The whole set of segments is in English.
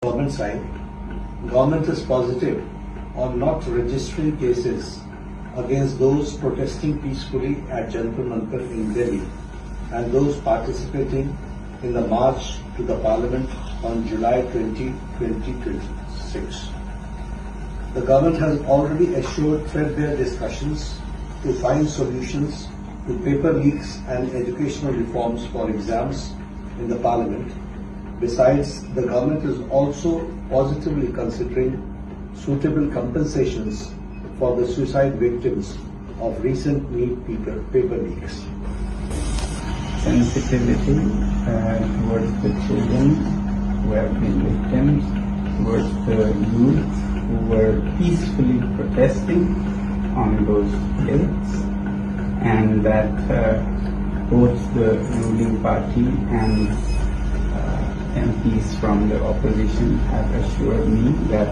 Government side, government is positive on not registering cases against those protesting peacefully at Jantar Mantar in Delhi and those participating in the march to the Parliament on July 20, 2026. The government has already assured threadbare discussions to find solutions to paper leaks and educational reforms for exams in the Parliament. Besides, the government is also positively considering suitable compensations for the suicide victims of recent NEET paper leaks. Sensitivity towards the children who have been victims, towards the youth who were peacefully protesting on those dates, and that both the ruling party and MPs from the opposition have assured me that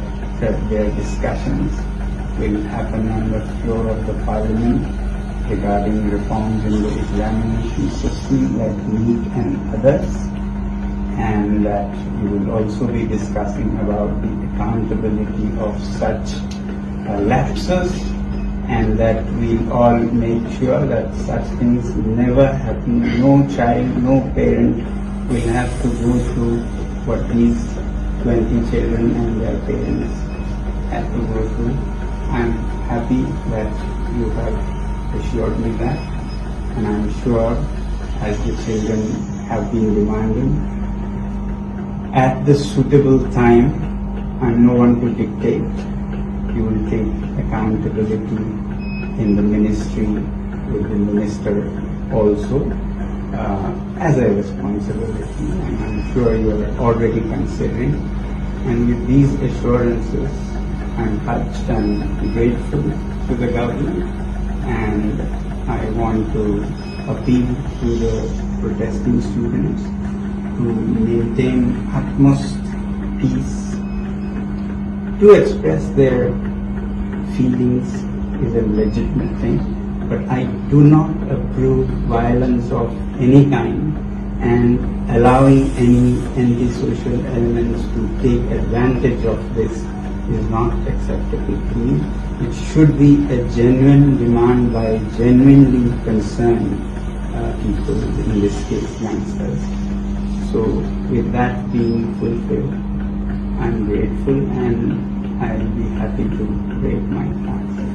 their discussions will happen on the floor of the Parliament regarding reforms in the examination system like NEET and others, and that we will also be discussing about the accountability of such lapses, and that we'll all make sure that such things never happen. No child, no parent will have to go through what these 20 children and their parents had to go through. I'm happy that you have assured me that, and I'm sure, as the children have been demanding, at the suitable time, I'm no one to dictate, you will take accountability in the ministry with the minister also as a responsibility, and I'm sure you are already considering. And with these assurances, I'm touched and grateful to the government, and I want to appeal to the protesting students to maintain utmost peace. To express their feelings is a legitimate thing, but I do not approve violence of any kind, and allowing any antisocial elements to take advantage of this is not acceptable to me. It should be a genuine demand by genuinely concerned people, in this case youngsters. So with that being fulfilled, I'm grateful, and I'll be happy to break my fast.